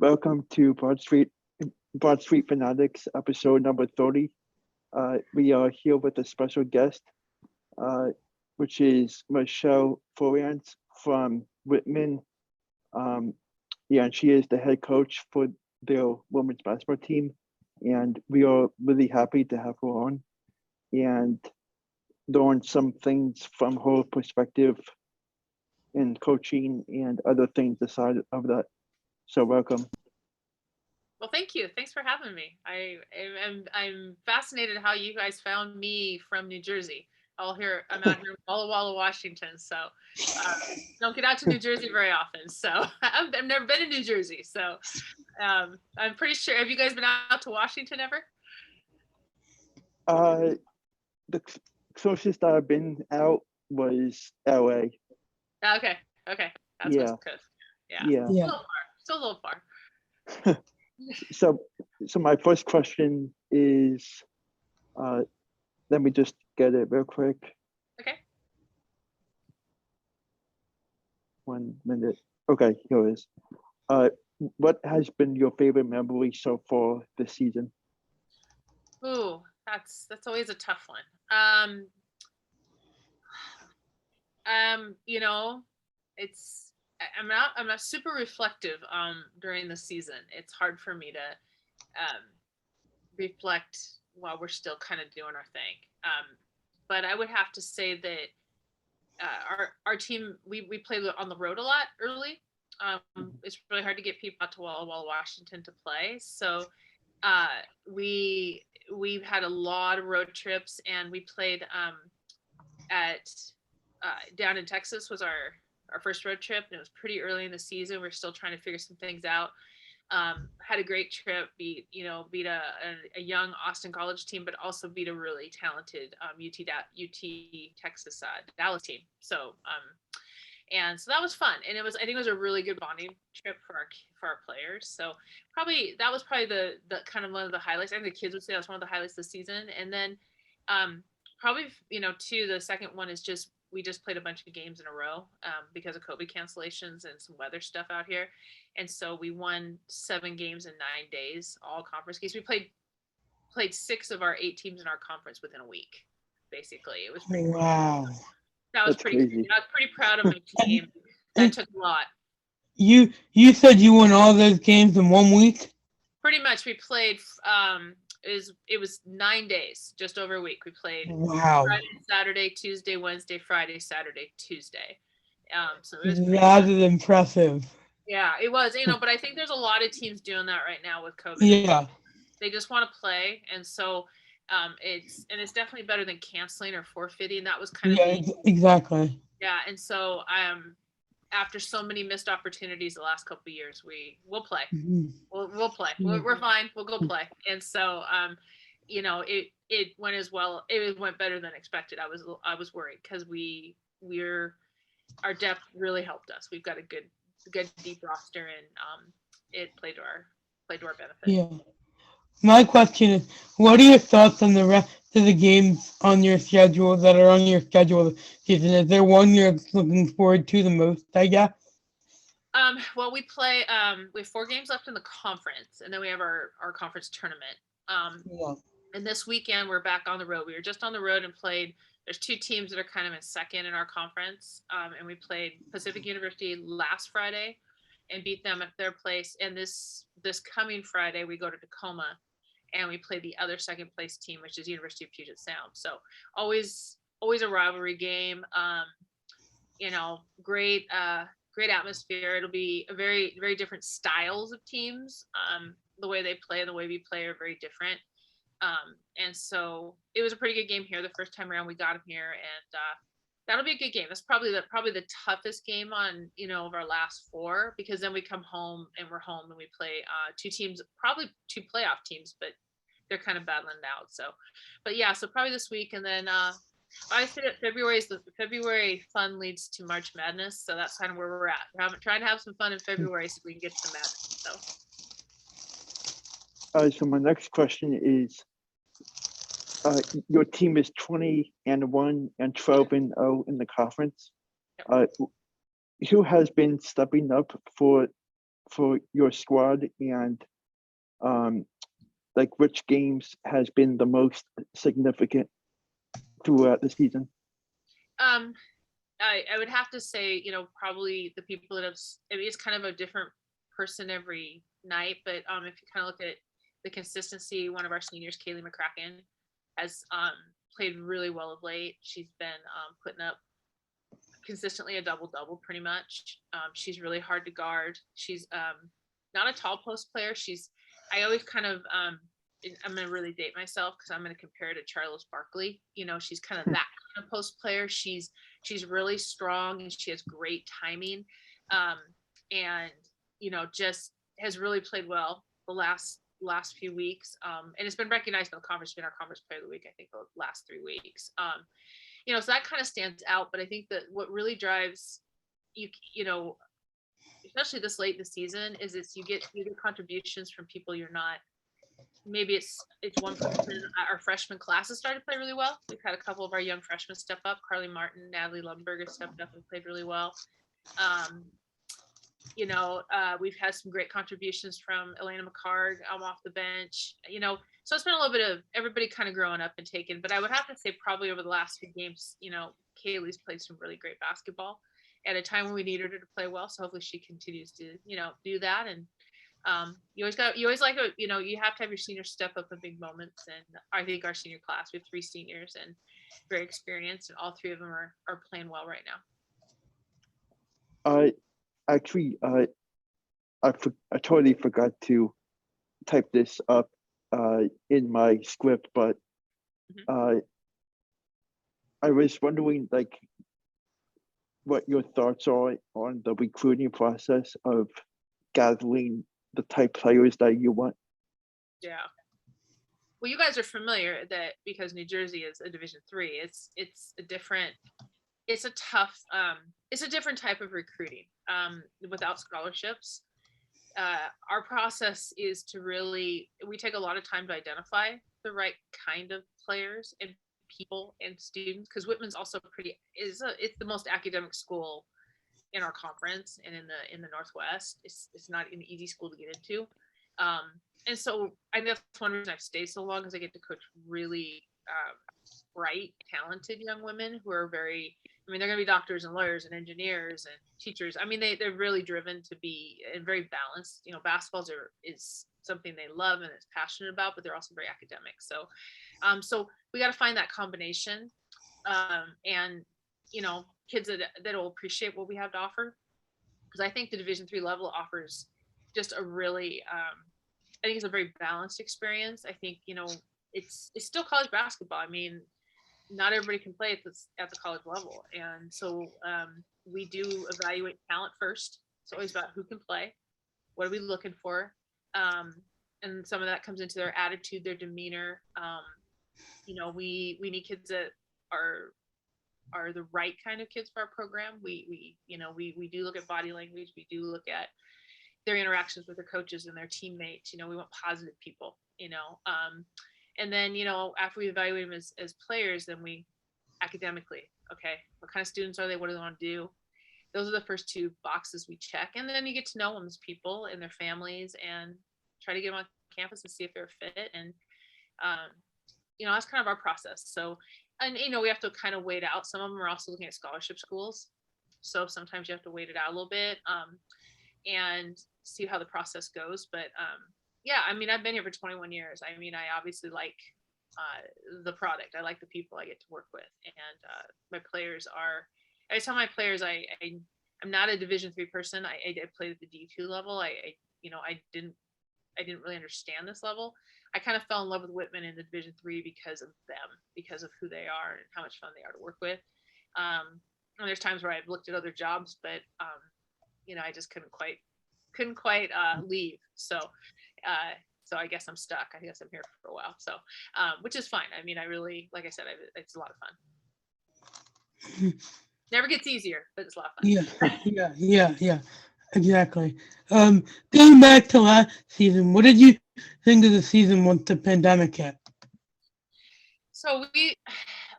Welcome to Broad Street Fanatics, episode number 30. We are here with a special guest, which is Michelle Ferenz from Whitman. And she is the head coach for their women's basketball team. And we are really happy to have her on and learn some things from her perspective in coaching and other things aside of that. So welcome. Well, thank you. Thanks for having me. I'm fascinated how you guys found me from New Jersey. I'm out here in Walla Walla, Washington. So don't get out to New Jersey very often. So I've never been in New Jersey. So I'm pretty sure. Have you guys been out to Washington ever? The closest I've been out was LA. Okay. That's Yeah. West Coast. Yeah. Yeah. Still a little far. So my first question is, let me just get it real quick. Okay. 1 minute. Okay, here it is. What has been your favorite memory so far this season? Ooh, that's always a tough one. I'm not super reflective during the season. It's hard for me to reflect while we're still kind of doing our thing. But I would have to say that our team, we played on the road a lot early. It's really hard to get people out to Walla Walla, Washington to play. So we've had a lot of road trips, and we played at down in Texas was our first road trip, and it was pretty early in the season. We're still trying to figure some things out. Had a great trip, beat a young Austin College team, but also beat a really talented UT Texas Dallas team. So and so that was fun, and I think it was a really good bonding trip for our players. So that was probably the kind of one of the highlights. I think the kids would say that's one of the highlights this season. And then the second one is we just played a bunch of games in a row because of COVID cancellations and some weather stuff out here. And so we won 7 games in 9 days, all conference games. We played 6 of our 8 teams in our conference within a week, basically. It was pretty wow. Crazy. That was pretty crazy. I was pretty proud of my team. That took a lot. You said you won all those games in 1 week? Pretty much. We played it was 9 days, just over a week. We played Friday, Saturday, Tuesday, Wednesday, Friday, Saturday, Tuesday. So it was that is impressive. Yeah, it was, but I think there's a lot of teams doing that right now with COVID. Yeah. They just want to play, and so it's definitely better than canceling or forfeiting. That was kind of exactly. Yeah, and so after so many missed opportunities the last couple of years, we'll play. Mm-hmm. We'll play. We're fine. We'll go play. And so it went as well. It went better than expected. I was worried because our depth really helped us. We've got a good deep roster, and it played to our benefit. Yeah. My question is, what are your thoughts on the rest of the games on your schedule that are on your schedule this season? Is there one you're looking forward to the most, I guess? Well, we have 4 games left in the conference, and then we have our conference tournament. And this weekend we're back on the road. We were just on the road and played. There's 2 teams that are kind of in second in our conference, and we played Pacific University last Friday and beat them at their place. And this coming Friday we go to Tacoma, and we play the other second place team, which is University of Puget Sound. So always a rivalry game. Great atmosphere. It'll be a very, very different styles of teams. The way they play and the way we play are very different. And so it was a pretty good game here the first time around we got them here, and that'll be a good game. That's probably the toughest game on of our last 4, because then we come home and we're home and we play 2 teams, probably 2 playoff teams, but they're kind of battling it out. So probably this week, and then I say that February fun leads to March Madness, so that's kind of where we're at. We're trying to have some fun in February so we can get to the madness. So my next question is, your team is 20-1 and 12-0 in the conference. Who has been stepping up for for your squad, and like which games has been the most significant throughout the season? I would have to say, probably the people that have, it's kind of a different person every night, but if you kind of look at the consistency, one of our seniors, Kaylee McCracken, has played really well of late. She's been putting up consistently a double-double pretty much. She's really hard to guard. She's not a tall post player. I always kind of, I'm going to really date myself because I'm going to compare her to Charles Barkley. She's kind of that kind of post player. She's really strong and she has great timing. And, just has really played well the last few weeks. And it's been recognized in the conference, been our conference player of the week, I think the last 3 weeks. So that kind of stands out, but I think that what really drives especially this late in the season is you get contributions from people you're not, maybe it's one person. Our freshman class has started to play really well. We've had a couple of our young freshmen step up. Carly Martin, Natalie Lumberger stepped up and played really well. We've had some great contributions from Elena McCarg off the bench, so it's been a little bit of everybody kind of growing up and taking, but I would have to say probably over the last few games, Kaylee's played some really great basketball at a time when we needed her to play well. So hopefully she continues to, do that. And you always like, you have to have your seniors step up in big moments. And I think our senior class, we have 3 seniors and very experienced, and all 3 of them are playing well right now. Actually, I totally forgot to type this up in my script, but I was wondering like what your thoughts are on the recruiting process of gathering the type players that you want. Yeah. Well, you guys are familiar that because New Jersey is a Division III, it's a different, it's a tough, it's a different type of recruiting without scholarships. Our process is to we take a lot of time to identify the right kind of players and people and students, because Whitman's also it's the most academic school in our conference and in the Northwest. It's not an easy school to get into. And so I think that's one reason I've stayed so long, because I get to coach really bright, talented young women who are they're going to be doctors and lawyers and engineers and teachers. They're really driven to be and very balanced. Basketball is something they love and is passionate about, but they're also very academic. So, so we got to find that combination, and kids that will appreciate what we have to offer. Because I think the Division III level offers just a really, I think it's a very balanced experience. I think it's still college basketball. Not everybody can play at the college level, and so we do evaluate talent first. It's always about who can play, what are we looking for, and some of that comes into their attitude, their demeanor. We need kids that are the right kind of kids for our program. We do look at body language. We do look at their interactions with their coaches and their teammates. We want positive people. And then, after we evaluate them as players, then we academically, okay, what kind of students are they? What do they want to do? Those are the first 2 boxes we check. And then you get to know them as people and their families and try to get them on campus and see if they're a fit. And, that's kind of our process. So, and, we have to kind of wait out. Some of them are also looking at scholarship schools. So sometimes you have to wait it out a little bit and see how the process goes. But, yeah, I've been here for 21 years. I obviously like the product. I like the people I get to work with, and my players are. I tell my players I'm not a Division III person. I played at the D2 level. I didn't really understand this level. I kind of fell in love with Whitman in the Division III because of them, because of who they are and how much fun they are to work with. And there's times where I've looked at other jobs, but I just couldn't quite leave. So I guess I'm stuck. I guess I'm here for a while. So, which is fine. I really, like I said, it's a lot of fun. Never gets easier, but it's a lot of fun. Yeah. Exactly. Going back to last season, what did you think of the season once the pandemic hit? So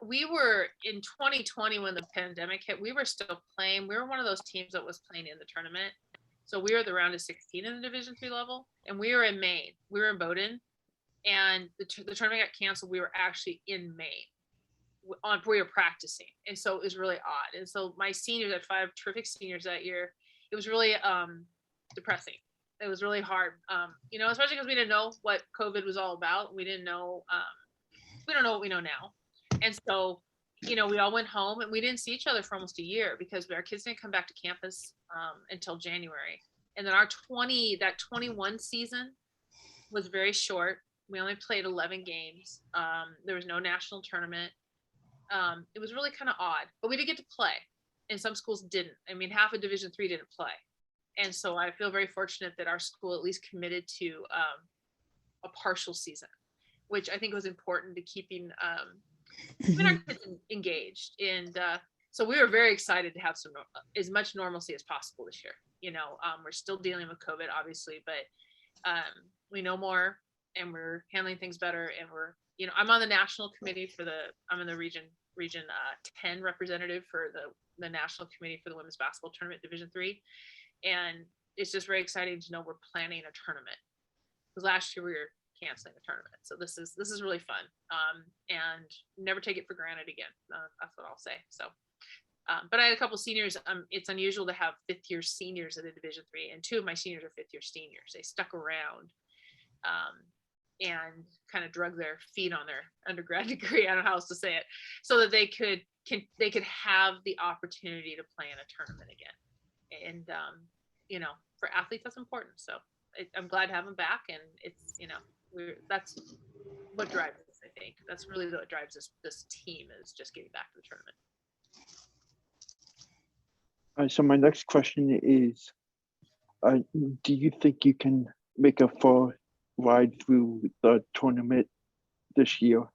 we were in 2020 when the pandemic hit. We were still playing. We were one of those teams that was playing in the tournament. So we were the round of 16 in the Division III level, and we were in Maine. We were in Bowdoin, and the tournament got canceled. We were actually in Maine. We were practicing, and so it was really odd. And so my seniors, I had 5 terrific seniors that year. It was really depressing. It was really hard, especially because we didn't know what COVID was all about. We didn't know, we don't know what we know now. And so, we all went home, and we didn't see each other for almost a year because our kids didn't come back to campus until January. And then that 21 season was very short. We only played 11 games. There was no national tournament. It was really kind of odd, but we did get to play, and some schools didn't. I mean, half of Division III didn't play. And so I feel very fortunate that our school at least committed to a partial season, which I think was important to keeping our kids engaged. And so we were very excited to have as much normalcy as possible this year. We're still dealing with COVID, obviously, but we know more, and we're handling things better. And I'm on the national committee I'm in the region 10 representative for the national committee for the women's basketball tournament Division III. And it's just very exciting to know we're planning a tournament, because last year we were canceling the tournament. So this is really fun, and never take it for granted again. That's what I'll say. So, but I had a couple seniors. It's unusual to have 5th year seniors at a Division III, and 2 of my seniors are 5th year seniors. They stuck around, and kind of drug their feet on their undergrad degree. I don't know how else to say it, so that they could have the opportunity to play in a tournament again. And for athletes, that's important. So I'm glad to have them back, and it's that's what drives us. I think that's really what drives this team, is just getting back to the tournament. So my next question is, do you think you can make a full ride through the tournament this year?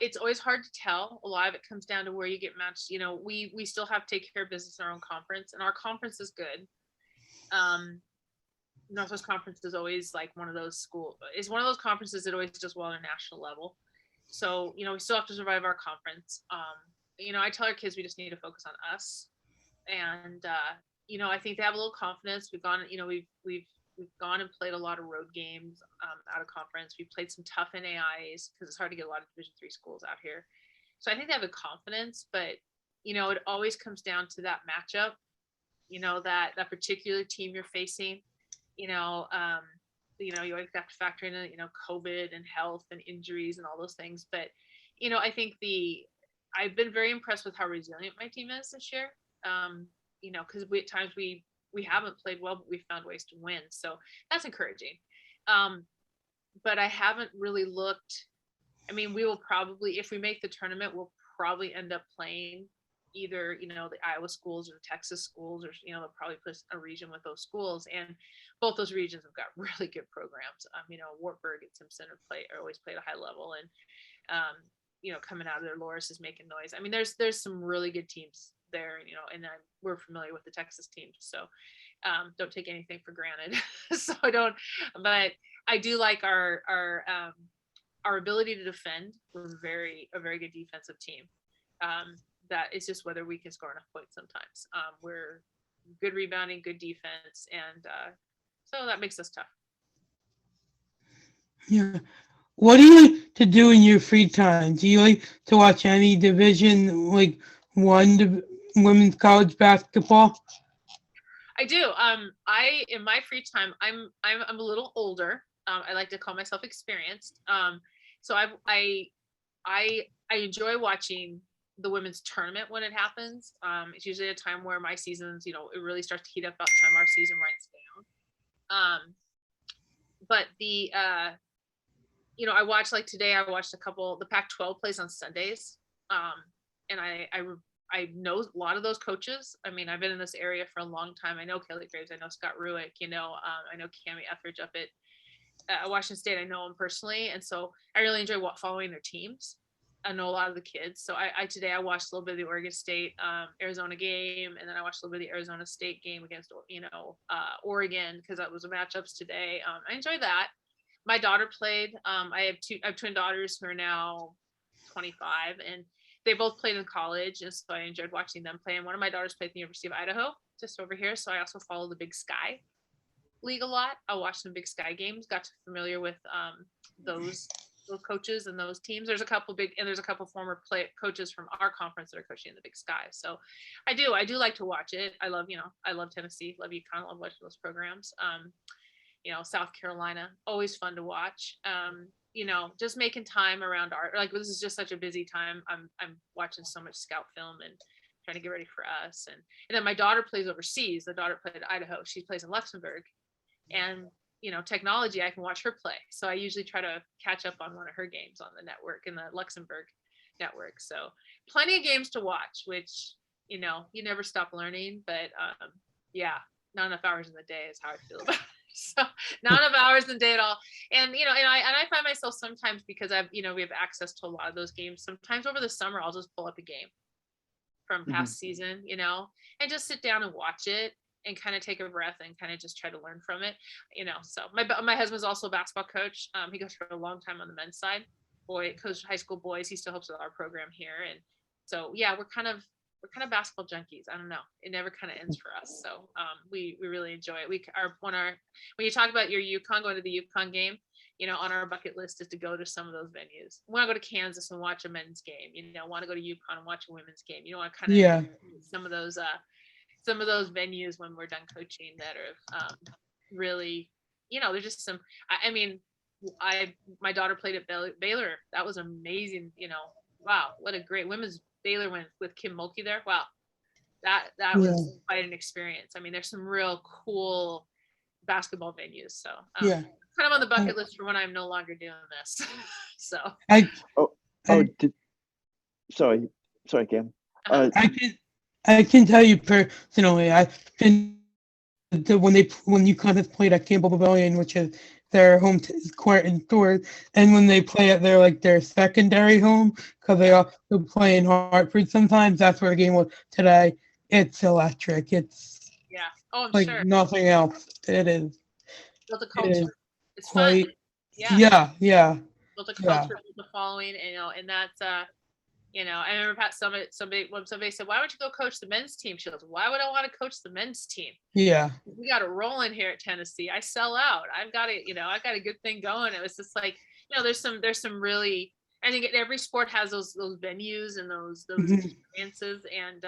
It's always hard to tell. A lot of it comes down to where you get matched. We still have to take care of business in our own conference, and our conference is good. Northwest Conference is always like one of those conferences that always does well on a national level. So, we still have to survive our conference. I tell our kids we just need to focus on us. And, I think they have a little confidence. We've gone, we've gone and played a lot of road games out of conference. We played some tough NAIs because it's hard to get a lot of Division III schools out here. So I think they have a confidence, but, it always comes down to that matchup, that particular team you're facing. You always have to factor in, COVID and health and injuries and all those things. But, I think I've been very impressed with how resilient my team is this year. Because at times we haven't played well, but we found ways to win. So that's encouraging. But I haven't really looked. I mean, we will probably, if we make the tournament, we'll probably end up playing either, the Iowa schools or the Texas schools, or, they'll probably put a region with those schools. And both those regions have got really good programs. Wartburg and Simpson are always played a high level. And, coming out of there, Loris is making noise. I mean, there's some really good teams there, and we're familiar with the Texas teams. So don't take anything for granted. But I do like our ability to defend. We're a very good defensive team. That it's just whether we can score enough points sometimes. We're good rebounding, good defense, and so that makes us tough. Yeah. What do you like to do in your free time? Do you like to watch any Division I women's college basketball? I do. I in my free time, I'm a little older. I like to call myself experienced. So I enjoy watching the women's tournament when it happens. It's usually a time where my seasons, it really starts to heat up about the time our season winds down. But I watched, like today, I watched the Pac12 plays on Sundays. And I know a lot of those coaches. I mean, I've been in this area for a long time. I know Kelly Graves. I know Scott Ruick. I know Cami Etheridge up at Washington State. I know them personally. And so I really enjoy following their teams. I know a lot of the kids. So today I watched a little bit of the Oregon State, Arizona game. And then I watched a little bit of the Arizona State game against, Oregon, because that was the matchups today. I enjoyed that. My daughter played. I have twin daughters who are now 25, and they both played in college, and so I enjoyed watching them play. And one of my daughters played at the University of Idaho, just over here. So I also follow the Big Sky League a lot. I'll watch some Big Sky games. Got familiar with those coaches and those teams. There's a couple former coaches from our conference that are coaching in the Big Sky. So I do like to watch it. I love Tennessee, love UConn, love watching those programs. South Carolina, always fun to watch. Just making time around art. Like, this is just such a busy time. I'm watching so much scout film and trying to get ready for us. And then my daughter plays overseas. The daughter played at Idaho. She plays in Luxembourg. And, technology, I can watch her play. So I usually try to catch up on one of her games on the network, in the Luxembourg network. So plenty of games to watch, which, you never stop learning. But not enough hours in the day is how I feel about it. So not enough hours in the day at all. And, I find myself sometimes, because we have access to a lot of those games. Sometimes over the summer, I'll just pull up a game from past season, and just sit down and watch it and kind of take a breath and kind of just try to learn from it. So my husband's also a basketball coach. He goes for a long time on the men's side. Coached high school boys. He still helps with our program here. And so, we're kind of basketball junkies. I don't know. It never kind of ends for us. So we really enjoy it. When you talk about your UConn, going to the UConn game, on our bucket list is to go to some of those venues. We want to go to Kansas and watch a men's game. Want to go to UConn and watch a women's game. Want to kind of some of those venues when we're done coaching that are really, there's just some. My daughter played at Baylor. That was amazing. Wow, what a great women's Baylor went with Kim Mulkey there. Wow, that was quite an experience. There's some real cool basketball venues. So kind of on the bucket list for when I'm no longer doing this. So sorry, Cam. I can tell you personally, I've been when you kind of played at Campbell Pavilion, which is their home court and tour, and when they play at their secondary home, because they also play in Hartford sometimes. That's where the game was today. It's electric. It's I'm like sure nothing else. It is. Built a culture. It's quite, fun. Yeah. Built a culture, built a following, and that's I remember when somebody said, "Why don't you go coach the men's team?" She goes, "Why would I want to coach the men's team? Yeah. We got it rolling here at Tennessee. I sell out. I've got it. I've got a good thing going." It was just like, there's some really. I think every sport has those venues and those experiences. And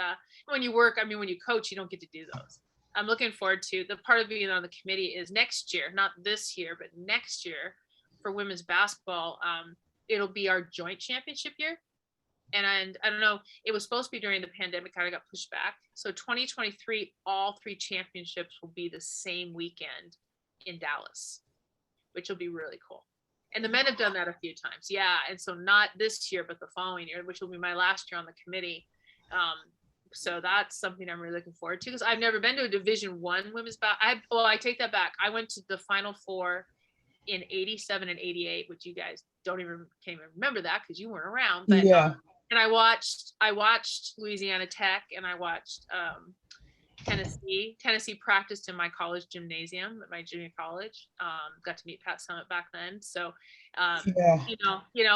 when you work, when you coach, you don't get to do those. I'm looking forward to the part of being on the committee is next year, not this year, but next year for women's basketball. It'll be our joint championship year. And I don't know, it was supposed to be during the pandemic, kind of got pushed back. So 2023, all 3 championships will be the same weekend in Dallas, which will be really cool. And the men have done that a few times. Yeah. And so not this year, but the following year, which will be my last year on the committee. So that's something I'm really looking forward to, because I've never been to a Division I women's basketball. I take that back. I went to the Final Four in 87 and 88, which you guys can't even remember that because you weren't around. But and I watched Louisiana Tech, and I watched Tennessee. Tennessee practiced in my college gymnasium at my junior college. Got to meet Pat Summitt back then. So,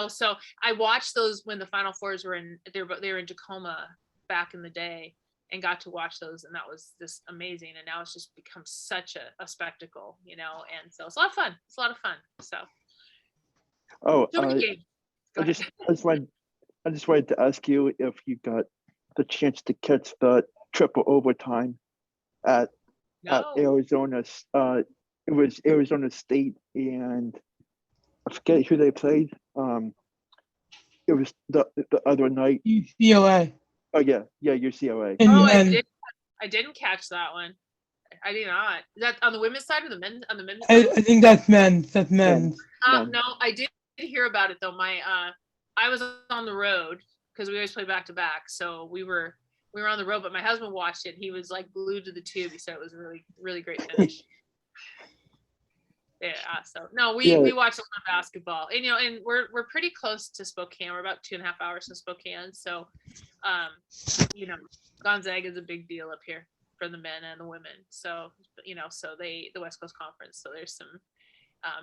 so I watched those when the Final Fours were they were in Tacoma back in the day, and got to watch those, and that was just amazing. And now it's just become such a spectacle, and so it's a lot of fun. It's a lot of fun. So. I just wanted to ask you if you got the chance to catch the triple overtime at Arizona. It was Arizona State, and I forget who they played. It was the other night. UCLA. Oh yeah, UCLA. I didn't catch that one. I did not. Is that on the women's side or the men's? On the men's side? I think that's men's. That's men's. No, I did hear about it though. I was on the road because we always play back to back. So we were on the road, but my husband watched it. He was like glued to the tube. He said it was a really, really great finish. So no, we watched a lot of basketball, and and we're pretty close to Spokane. We're about 2.5 hours from Spokane. So, Gonzaga is a big deal up here for the men and the women. So, so the West Coast Conference. So there's some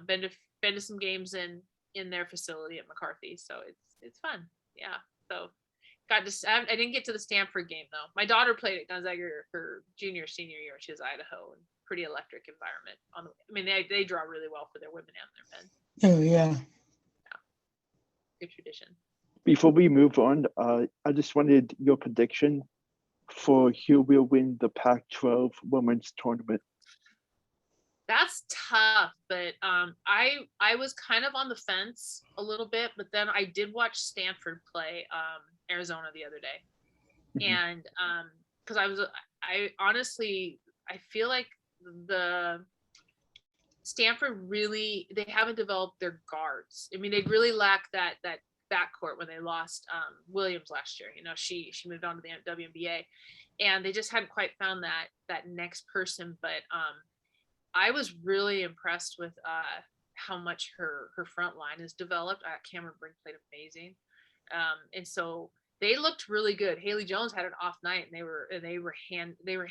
been to some games in their facility at McCarthy. So it's fun. Yeah. So I didn't get to the Stanford game though. My daughter played at Gonzaga her senior year. She was Idaho, and pretty electric environment. They draw really well for their women and their men. Oh yeah. Good tradition. Before we move on, I just wanted your prediction for who will win the Pac-12 women's tournament. That's tough, but I was kind of on the fence a little bit, but then I did watch Stanford play Arizona the other day, and because I honestly I feel like the Stanford really, they haven't developed their guards. I mean, they really lack that backcourt when they lost Williams last year. You know, she moved on to the WNBA, and they just hadn't quite found that next person. But I was really impressed with how much her front line has developed. Cameron Brink played amazing, and so they looked really good. Haley Jones had an off night, and they were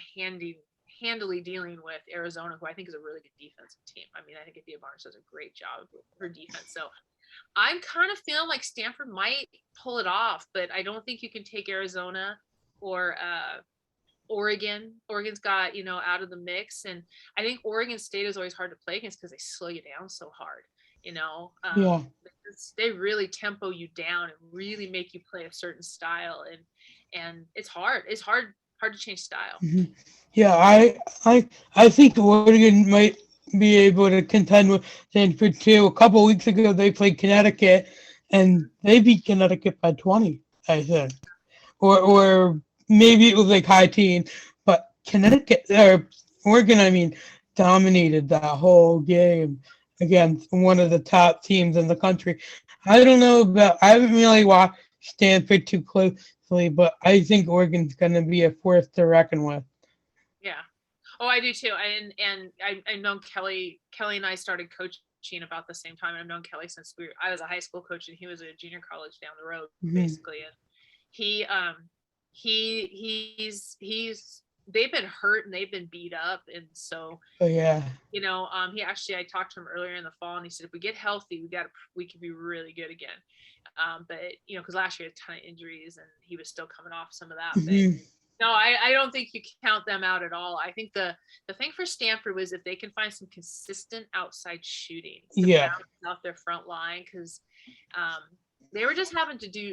handily dealing with Arizona, who I think is a really good defensive team. I mean, I think Athea Barnes does a great job with her defense. So I'm kind of feeling like Stanford might pull it off, but I don't think you can take Arizona or Oregon. Oregon's got, out of the mix. And I think Oregon State is always hard to play against because they slow you down so hard, Yeah. They really tempo you down and really make you play a certain style. And it's hard. It's hard to change style. Mm-hmm. Yeah, I think Oregon might be able to contend with Stanford too. A couple weeks ago, they played Connecticut, and they beat Connecticut by 20, I think, or maybe it was like high teen. But Connecticut or Oregon, dominated that whole game against one of the top teams in the country. I don't know I haven't really watched Stanford too closely, but I think Oregon's going to be a force to reckon with. Yeah. Oh, I do too. And I've known Kelly and I started coaching about the same time. I've known Kelly since I was a high school coach and he was a junior college down the road, basically. And they've been hurt and they've been beat up. And so, yeah, I talked to him earlier in the fall and he said, if we get healthy, we could be really good again. But because last year had a ton of injuries and he was still coming off some of that. But no, I don't think you count them out at all. I think the thing for Stanford was if they can find some consistent outside shooting to balance out their front line, because they were just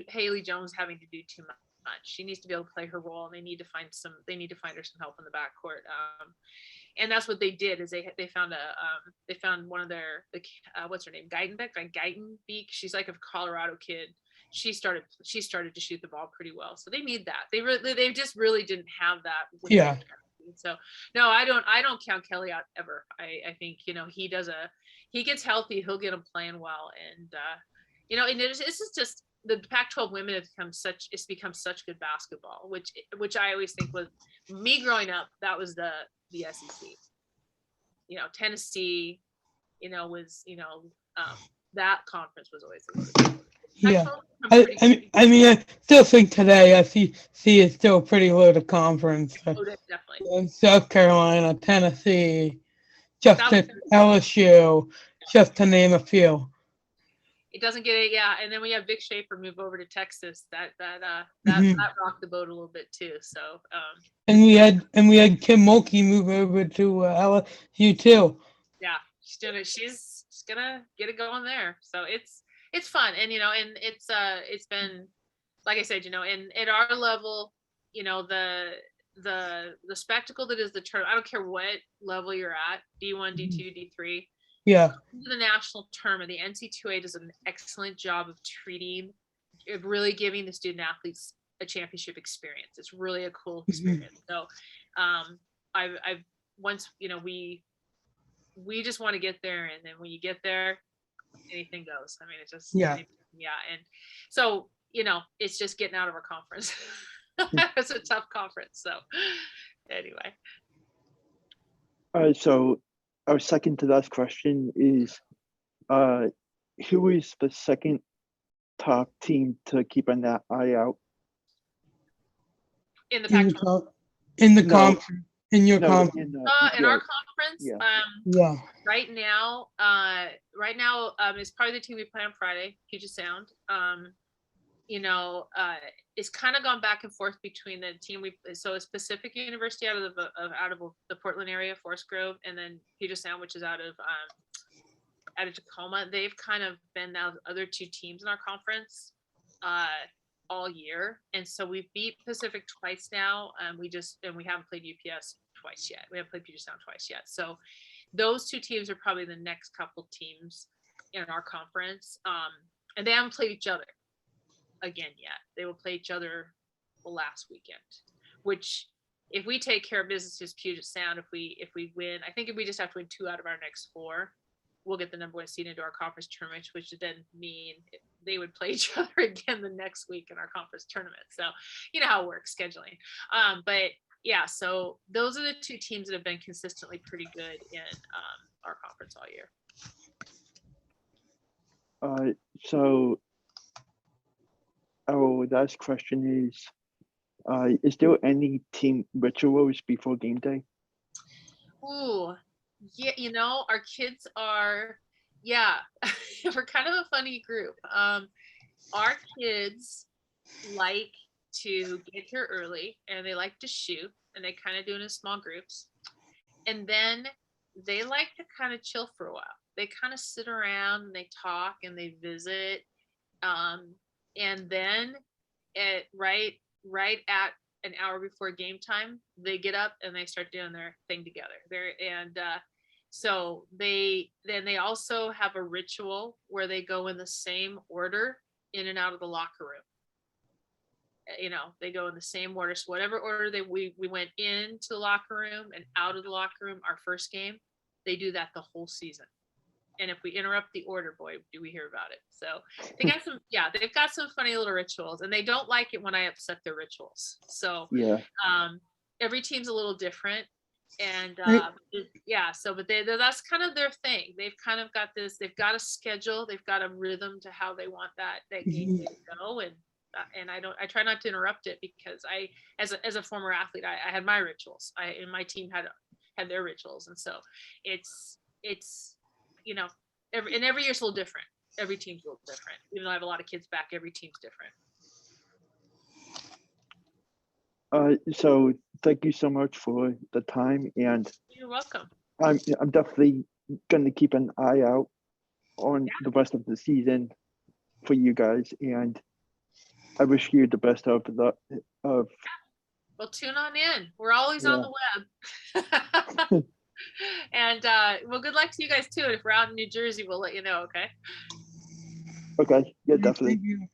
Haley Jones having to do too much. She needs to be able to play her role, and they need to find her some help in the backcourt. And that's what they did is they found one of their what's her name, Geitenbeek. She's like a Colorado kid. She started to shoot the ball pretty well, so they need that. They just really didn't have that. So no, I don't count Kelly out ever. I think he gets healthy, he'll get him playing well, and and this is just the Pac-12 women have become such good basketball, which I always think was me growing up. That was the SEC. Tennessee, was that conference was always a little bit. Yeah, I still think today SEC is still a pretty loaded conference. Definitely. South Carolina, Tennessee, LSU, just to name a few. It doesn't get it, yeah. And then we have Vic Schaefer move over to Texas. That rocked the boat a little bit too. So. And we had Kim Mulkey move over to LSU too. Yeah, she's gonna get it going there. So it's fun, and and it's been, like I said, and at our level, the spectacle that is the tournament. I don't care what level you're at, D1, D2, D3. Yeah. The national tournament, the NC2A does an excellent job of really giving the student athletes a championship experience. It's really a cool experience. So, I've once we just want to get there, and then when you get there, anything goes. It's just and so it's just getting out of our conference. It's a tough conference. So anyway. So our second to last question is, who is the second top team to keep an eye out? In the Pac-12? In the conference. In your conference. In our conference. Yeah. Right now, is probably the team we play on Friday, Puget Sound. it's kind of gone back and forth between the team so it's Pacific University out of the Portland area, Forest Grove, and then Puget Sound, which is out of Tacoma. They've kind of been now the other two teams in our conference all year, and so we've beat Pacific twice now. We haven't played UPS twice yet. We haven't played Puget Sound twice yet. So those two teams are probably the next couple teams in our conference, and they haven't played each other again yet. They will play each other the last weekend, which if we take care of business as Puget Sound, if we win, I think if we just have to win 2 out of our next 4, we'll get the number 1 seed into our conference tournament, which would then mean they would play each other again the next week in our conference tournament. So you know how it works scheduling. But yeah, so those are the 2 teams that have been consistently pretty good in our conference all year. So our last question is there any team rituals before game day? Ooh, yeah, our kids are, we're kind of a funny group. Our kids like to get here early, and they like to shoot, and they kind of do it in small groups. And then they like to kind of chill for a while. They kind of sit around and they talk and they visit. And then right at an hour before game time, they get up and they start doing their thing together. So they also have a ritual where they go in the same order in and out of the locker room. They go in the same order. So whatever order we went into the locker room and out of the locker room our first game, they do that the whole season. And if we interrupt the order, boy, do we hear about it. So they've got some funny little rituals, and they don't like it when I upset their rituals. So every team's a little different. And but that's kind of their thing. They've kind of got this, they've got a schedule, they've got a rhythm to how they want that game to go. And I try not to interrupt it, because as a former athlete, I had my rituals. And my team had their rituals. And so it's every year's a little different. Every team's a little different. Even though I have a lot of kids back, every team's different. So thank you so much for the time, and you're welcome. I'm definitely going to keep an eye out on the rest of the season for you guys, and I wish you the best of luck. Well, tune on in. We're always on the web. And good luck to you guys too. If we're out in New Jersey, we'll let you know. Okay. Yeah, definitely. Thank you.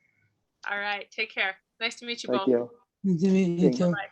All right. Take care. Nice to meet you Thank both. you. Nice to meet you too. Bye.